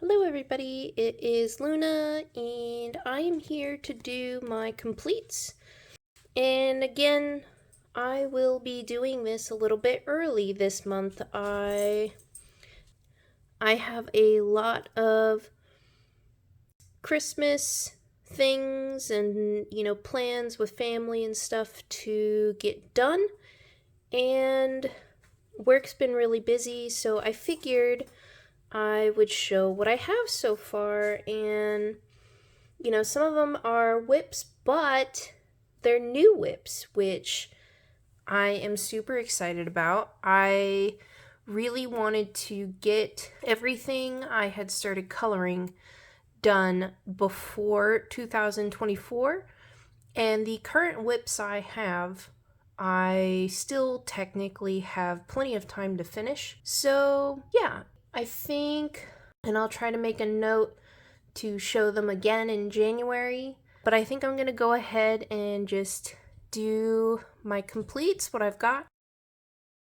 Hello everybody, it is Luna and I am here to do my completes. And again, I will be doing this a little bit early this month. I have a lot of Christmas things and, plans with family and stuff to get done. And work's been really busy, so I figured I would show what I have so far, and some of them are whips, but they're new whips, which I am super excited about. I really wanted to get everything I had started coloring done before 2024, and the current whips I still technically have plenty of time to finish. So yeah, I think, and I'll try to make a note to show them again in January, but I think I'm going to go ahead and just do my completes, what I've got.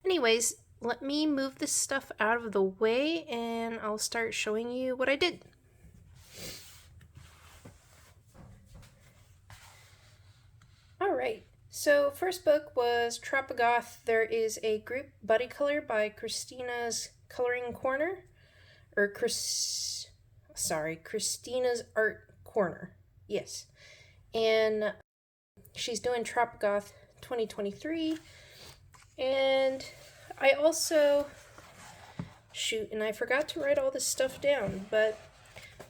Anyways, let me move this stuff out of the way and I'll start showing you what I did. Alright, so first book was Tropico. There is a group buddy color by Christina's Coloring Corner, or Christina's Art Corner. Yes. And she's doing Tropico 2023. And I also, and I forgot to write all this stuff down, but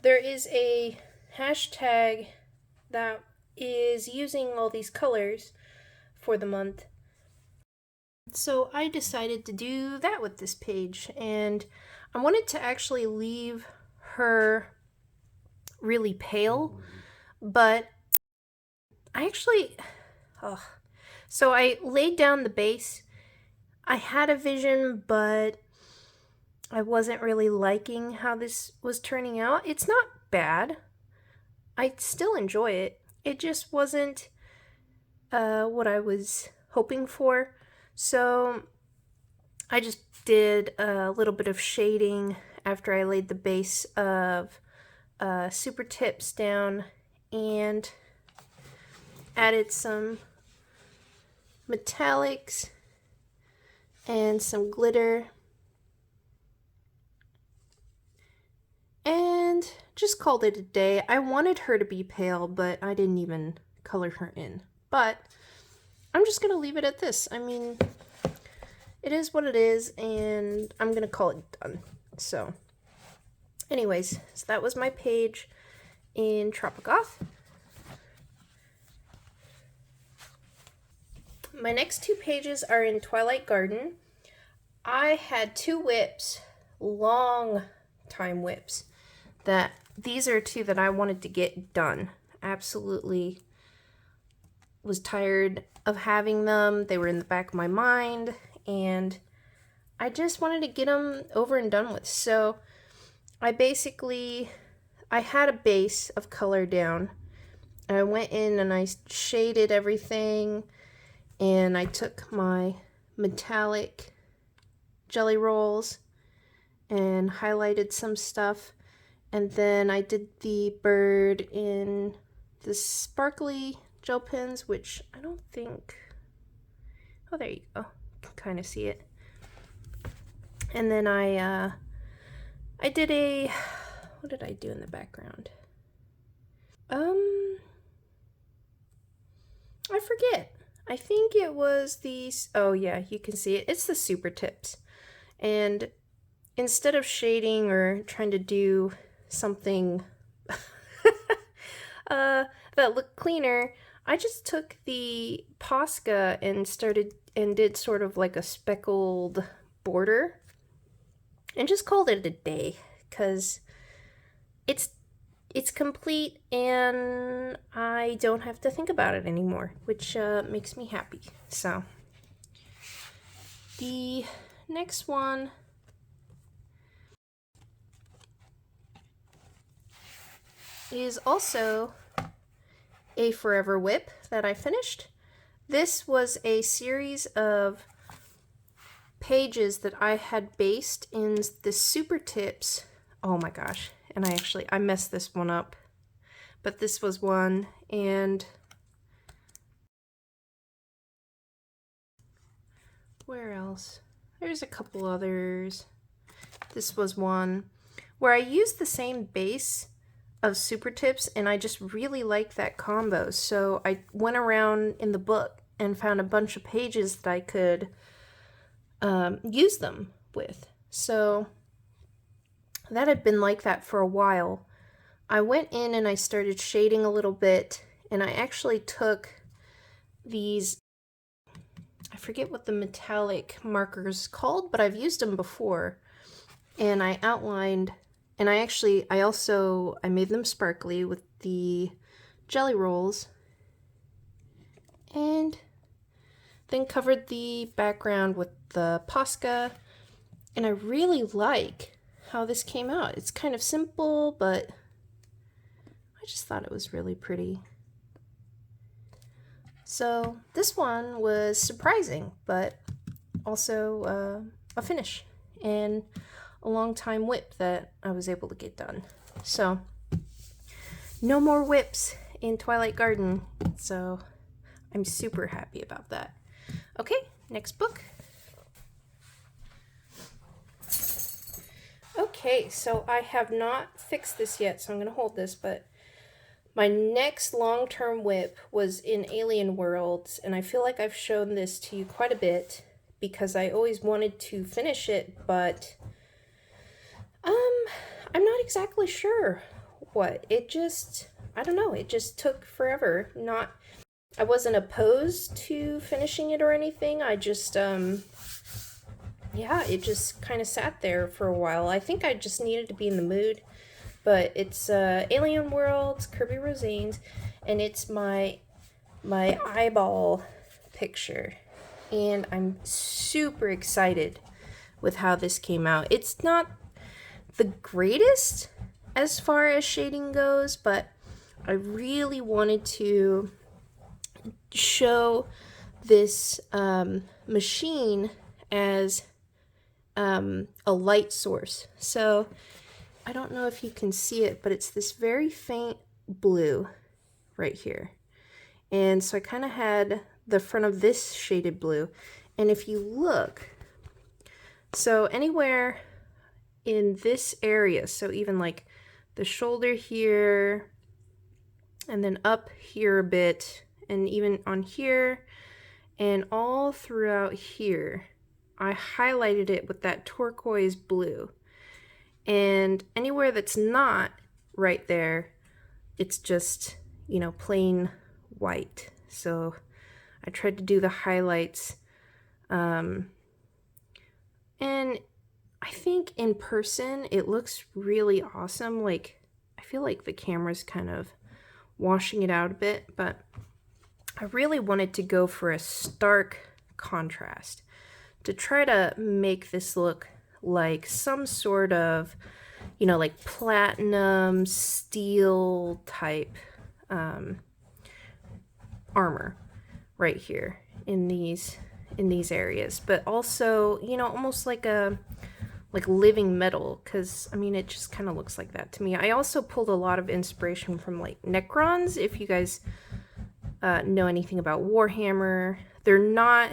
there is a hashtag that is using all these colors for the month. So I decided to do that with this page, and I wanted to actually leave her really pale, but so I laid down the base. I had a vision, but I wasn't really liking how this was turning out. It's not bad. I still enjoy it. It just wasn't what I was hoping for. So I just did a little bit of shading after I laid the base of super tips down and added some metallics and some glitter and just called it a day. I wanted her to be pale, but I didn't even color her in. But I'm just going to leave it at this. I mean, it is what it is, and I'm going to call it done. So, anyways, so that was my page in Tropico. My next two pages are in Twilight Garden. I had two whips, long time whips, that these are two that I wanted to get done. Absolutely was tired of having them. They were in the back of my mind, and I just wanted to get them over and done with. So I had a base of color down. I went in and I shaded everything, and I took my metallic jelly rolls and highlighted some stuff, and then I did the bird in the sparkly gel pens, which I don't think, oh, there you go, you can kind of see it. And then I did what did I do in the background? I forget. I think it was these, oh yeah, you can see it. It's the super tips. And instead of shading or trying to do something that looked cleaner, I just took the Posca and did sort of like a speckled border and just called it a day, because it's complete and I don't have to think about it anymore, which makes me happy. So the next one is also a Forever Whip that I finished. This was a series of pages that I had based in the super tips Oh my gosh. And I messed this one up. But this was one, and where else? There's a couple others. This was one where I used the same base of Super Tips, and I just really liked that combo. So I went around in the book and found a bunch of pages that I could use them with. So that had been like that for a while. I went in and I started shading a little bit, and I actually took these, I forget what the metallic marker's called, but I've used them before, and I outlined, and I made them sparkly with the jelly rolls, and then covered the background with the Posca, and I really like how this came out. It's kind of simple, but I just thought it was really pretty. So this one was surprising, but also a finish and a long time whip that I was able to get done. So no more whips in Twilight Garden, so I'm super happy about that. Okay, next book. Okay, so I have not fixed this yet, so I'm going to hold this, but my next long-term whip was in Alien Worlds, and I feel like I've shown this to you quite a bit because I always wanted to finish it, but I'm not exactly sure what. I don't know, it just took forever. I wasn't opposed to finishing it or anything. I just, yeah, it just kind of sat there for a while. I think I just needed to be in the mood. But it's Alien Worlds, Kirby Rosanes, and it's my eyeball picture. And I'm super excited with how this came out. It's not the greatest as far as shading goes, but I really wanted to show this machine as a light source. So I don't know if you can see it, but it's this very faint blue right here. And so I kind of had the front of this shaded blue. And if you look, so anywhere in this area, so even like the shoulder here, and then up here a bit, and even on here, and all throughout here, I highlighted it with that turquoise blue. And anywhere that's not right there, it's just, you know, plain white. So I tried to do the highlights. And I think in person, it looks really awesome. Like, I feel like the camera's kind of washing it out a bit, but I really wanted to go for a stark contrast to try to make this look like some sort of, you know, like platinum steel type armor right here in these areas, but also, you know, almost like living metal, because I mean it just kind of looks like that to me. I also pulled a lot of inspiration from like Necrons. If you guys know anything about Warhammer, they're not,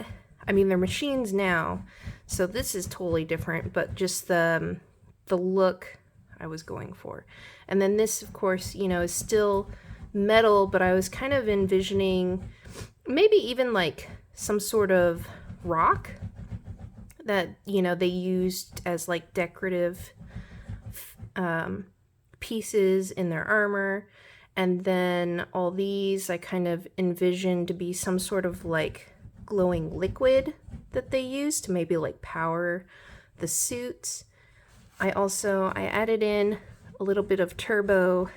I mean, they're machines now, so this is totally different, but just the look I was going for. And then this, of course, you know, is still metal, but I was kind of envisioning maybe even like some sort of rock that, you know, they used as like decorative pieces in their armor. And then all these I kind of envisioned to be some sort of like glowing liquid that they used to maybe like power the suits. I added in a little bit of turbo,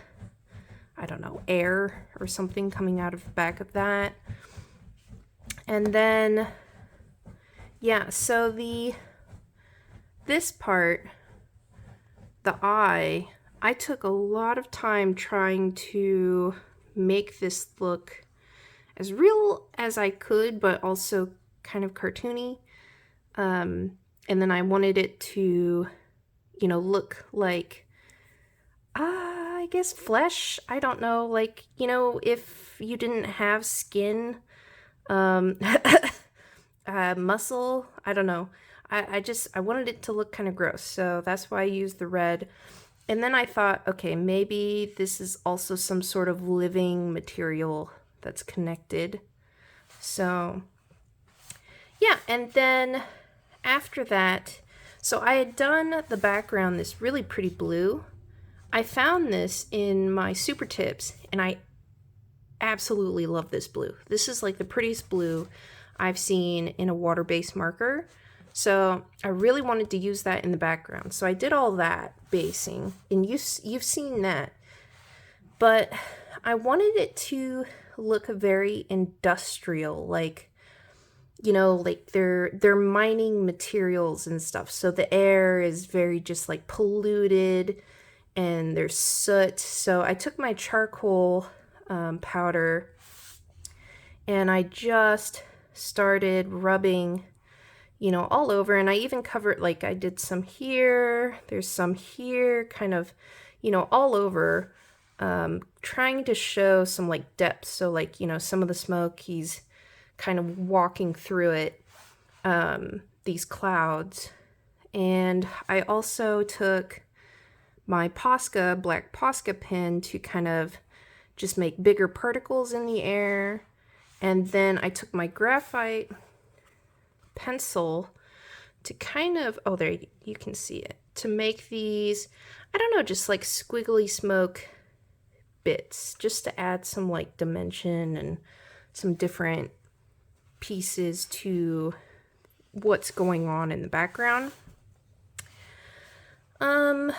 I don't know, air or something coming out of the back of that. And then, yeah, so this part, the eye, I took a lot of time trying to make this look as real as I could, but also kind of cartoony. And then I wanted it to, you know, look like I guess flesh. I don't know. Like, you know, if you didn't have skin, um, muscle, I don't know. I wanted it to look kind of gross, so that's why I used the red. And then I thought, okay, maybe this is also some sort of living material that's connected. So, yeah, and then after that, so I had done the background this really pretty blue. I found this in my super tips, and I absolutely love this blue. This is like the prettiest blue I've seen in a water-based marker. So I really wanted to use that in the background. So I did all that basing, and you've seen that. But I wanted it to look very industrial, like, you know, like they're mining materials and stuff. So the air is very just like polluted, and there's soot. So I took my charcoal powder, and I just started rubbing, you know, all over. And I even covered, like I did some here, there's some here, kind of, you know, all over, trying to show some like depth. So like, you know, some of the smoke, he's kind of walking through it, these clouds. And I also took my Posca, black Posca pen to kind of just make bigger particles in the air. And then I took my graphite pencil to kind of, oh, there you can see it, to make these, I don't know, just like squiggly smoke bits, just to add some like dimension and some different pieces to what's going on in the background. And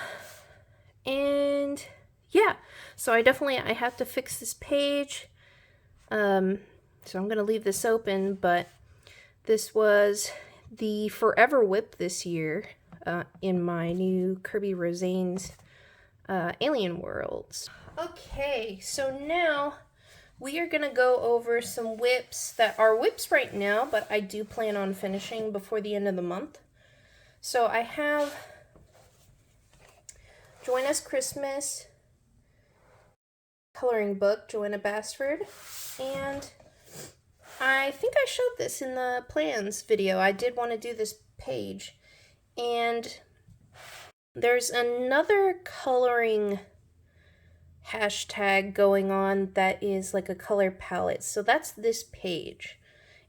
yeah, so I have to fix this page. So I'm going to leave this open, but this was the Forever Whip this year, in my new Kirby Rosane's Alien Worlds. Okay, so now we are going to go over some whips that are whips right now, but I do plan on finishing before the end of the month. So I have Joanna's Christmas coloring book, Joanna Bassford, and I think I showed this in the plans video. I did want to do this page, and there's another coloring hashtag going on that is like a color palette. So that's this page.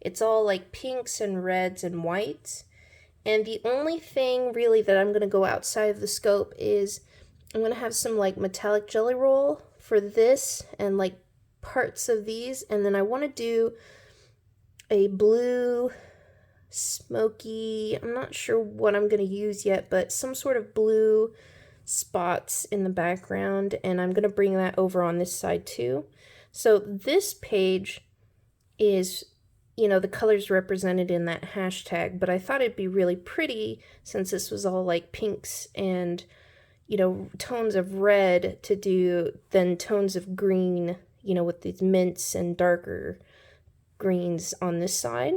It's all like pinks and reds and whites. And the only thing really that I'm going to go outside of the scope is I'm going to have some like metallic jelly roll for this and like parts of these. And then I want to do a blue smoky, I'm not sure what I'm going to use yet, but some sort of blue spots in the background, and I'm going to bring that over on this side too. So this page is, you know, the colors represented in that hashtag, but I thought it'd be really pretty since this was all like pinks and, you know, tones of red to do then tones of green, you know, with these mints and darker greens on this side,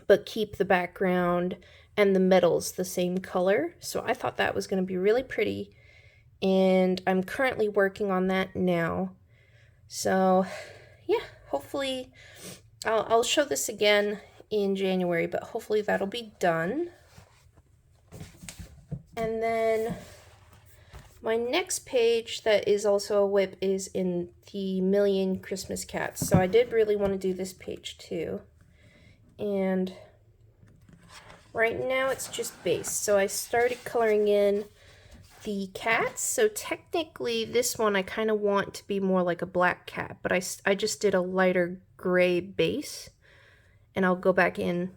but keep the background and the metals the same color. So I thought that was going to be really pretty, and I'm currently working on that now. So yeah, hopefully I'll show this again in January, but hopefully that'll be done. And then my next page that is also a whip is in the Million Christmas Cats. So I did really want to do this page too. And right now it's just base. So I started coloring in the cats. So technically this one I kind of want to be more like a black cat, but I just did a lighter gray base, and I'll go back in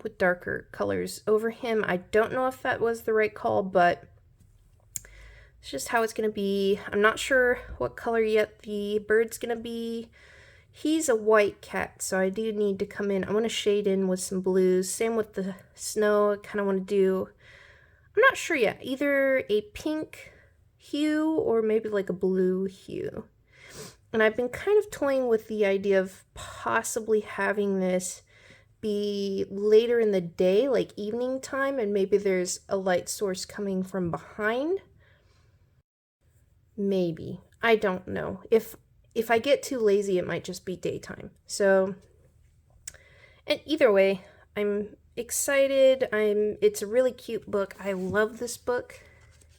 with darker colors over him. I don't know if that was the right call, but it's just how it's going to be. I'm not sure what color yet the bird's going to be. He's a white cat, so I do need to come in. I want to shade in with some blues. Same with the snow. I kind of want to do, I'm not sure yet, either a pink hue or maybe like a blue hue. And I've been kind of toying with the idea of possibly having this be later in the day, like evening time, and maybe there's a light source coming from behind. Maybe. I don't know. If I get too lazy, it might just be daytime. So, and either way, I'm excited. It's a really cute book. I love this book.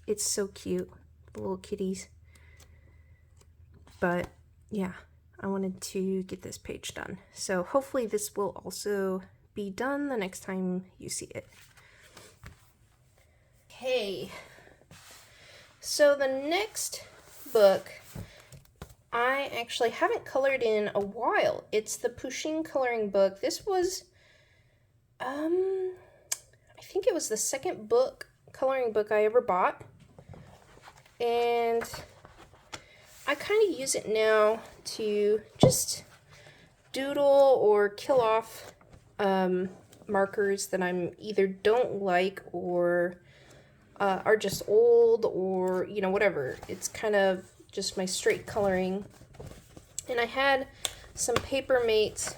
It's so cute. The little kitties. But yeah, I wanted to get this page done. So hopefully this will also be done the next time you see it. Okay. So the next book I actually haven't colored in a while. It's the Pushing coloring book. This was, I think it was the second coloring book I ever bought. And I kind of use it now to just doodle or kill off markers that I'm either don't like or are just old or, you know, whatever. It's kind of just my straight coloring. And I had some Papermate.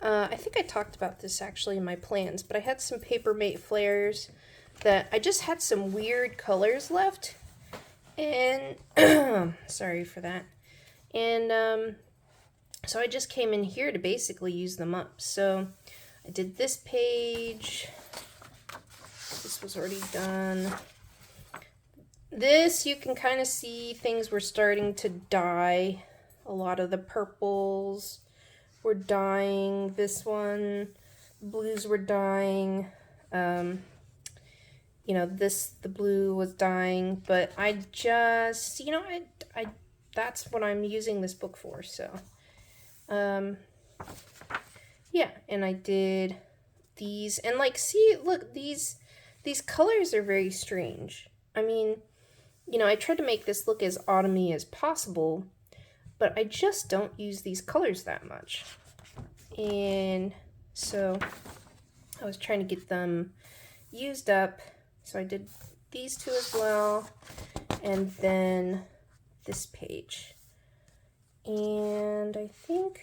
I think I talked about this actually in my plans, but I had some Papermate flares that I just had some weird colors left. And sorry for that. And so I just came in here to basically use them up. So I did this page. This was already done. This, you can kind of see things were starting to die. A lot of the purples were dying. This one, blues were dying. You know, the blue was dying. But I just, you know, I that's what I'm using this book for. So, yeah, and I did these. And like, see, look, these colors are very strange. I mean, you know, I tried to make this look as autumny as possible, but I just don't use these colors that much. And so I was trying to get them used up. So I did these two as well, and then this page. And I think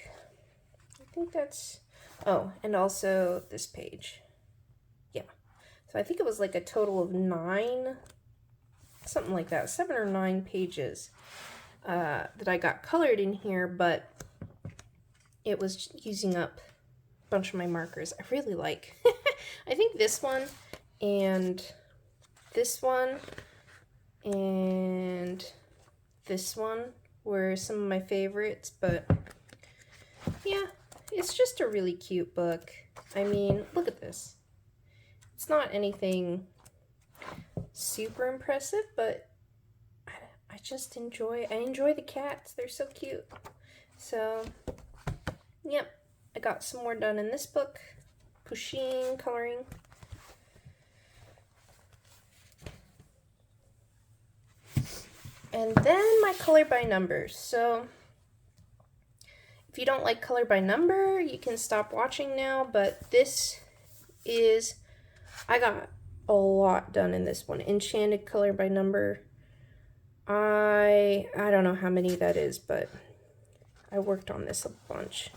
that's, oh, and also this page. Yeah. So I think it was like a total of 9, something like that, 7 or 9 pages that I got colored in here, but it was using up a bunch of my markers. I really like, I think this one and this one and this one were some of my favorites, but yeah, it's just a really cute book. I mean, look at this. It's not anything super impressive, but I just enjoy the cats. They're so cute. So, yep, I got some more done in this book. Pushing coloring. And then my color by numbers. So, if you don't like color by number, you can stop watching now, but this is, I got a lot done in this one. Enchanted color by number. I don't know how many that is, but I worked on this a bunch.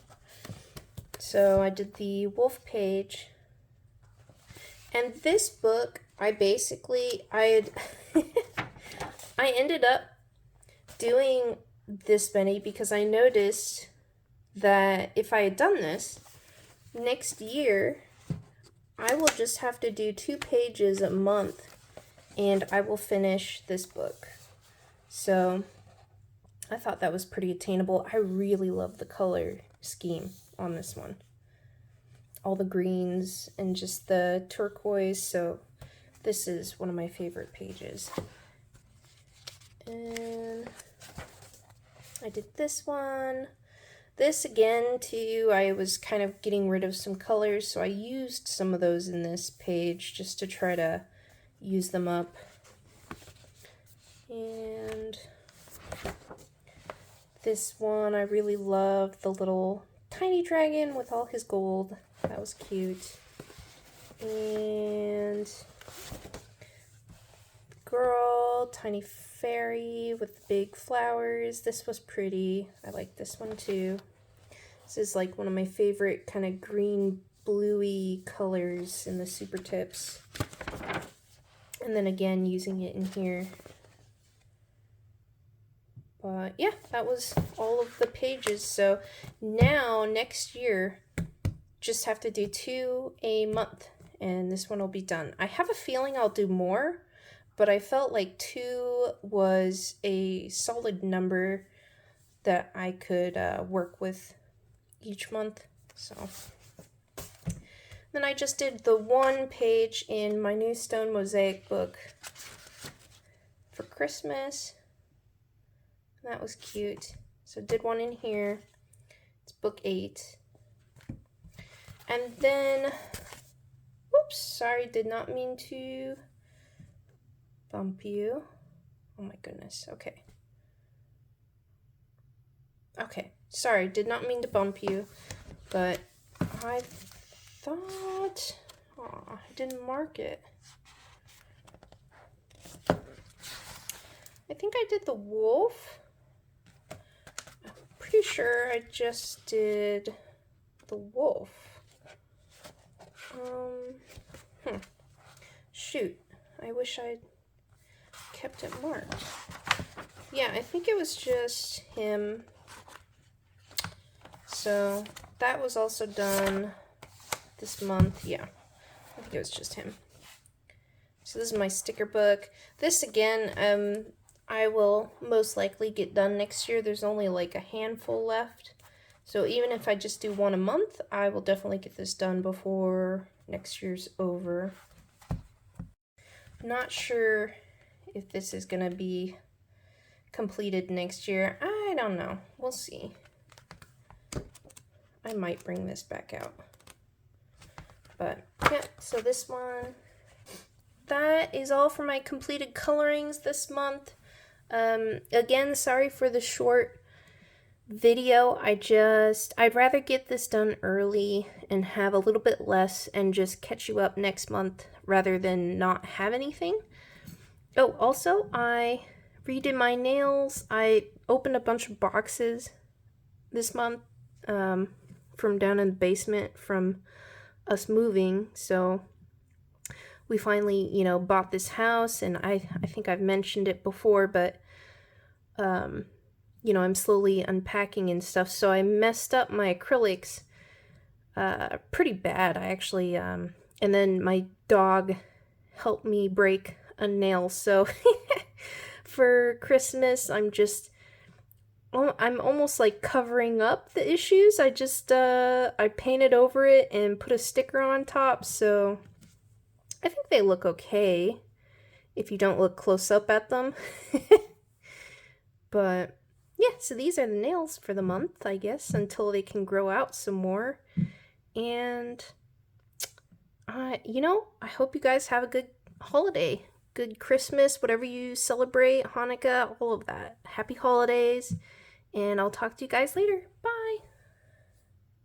So I did the wolf page. And this book, I ended up doing this many because I noticed that if I had done this, next year, I will just have to do 2 pages a month and I will finish this book. So I thought that was pretty attainable. I really love the color scheme on this one. All the greens and just the turquoise. So this is one of my favorite pages. And I did this one. This again too, I was kind of getting rid of some colors, so I used some of those in this page just to try to use them up. And this one, I really loved the little tiny dragon with all his gold. That was cute. And girl, tiny fairy with big flowers. This was pretty. I like this one too. This is like one of my favorite kind of green bluey colors in the super tips. And then again, using it in here. But yeah, that was all of the pages. So now next year, just have to do 2 a month, and this one will be done. I have a feeling I'll do more, but I felt like 2 was a solid number that I could work with each month. So then I just did the 1 page in my new stone mosaic book for Christmas. That was cute. So did 1 in here. It's book 8. And then, whoops, sorry, did not mean to bump you. Oh my goodness, okay. Okay, sorry, did not mean to bump you, but I thought, I didn't mark it. I think I did the wolf. I'm pretty sure I just did the wolf. Shoot, I wish I'd kept it marked. Yeah, I think it was just him. So that was also done this month. Yeah, I think it was just him. So this is my sticker book. This again, I will most likely get done next year. There's only like a handful left. So even if I just do 1 a month, I will definitely get this done before next year's over. Not sure if this is gonna be completed next year. I don't know. We'll see. I might bring this back out. But yeah, so this one, that is all for my completed colorings this month. Again, sorry for the short video. I'd rather get this done early and have a little bit less and just catch you up next month rather than not have anything. Oh, also, I redid my nails. I opened a bunch of boxes this month from down in the basement from us moving. So we finally, bought this house, and I think I've mentioned it before, but I'm slowly unpacking and stuff. So I messed up my acrylics pretty bad. I actually and then my dog helped me break a nail. So for Christmas, I'm almost like covering up the issues. I painted over it and put a sticker on top, so I think they look okay if you don't look close up at them. But yeah, so these are the nails for the month, I guess, until they can grow out some more. And I hope you guys have a good holiday, good Christmas, whatever you celebrate, Hanukkah, all of that. Happy holidays, and I'll talk to you guys later. Bye!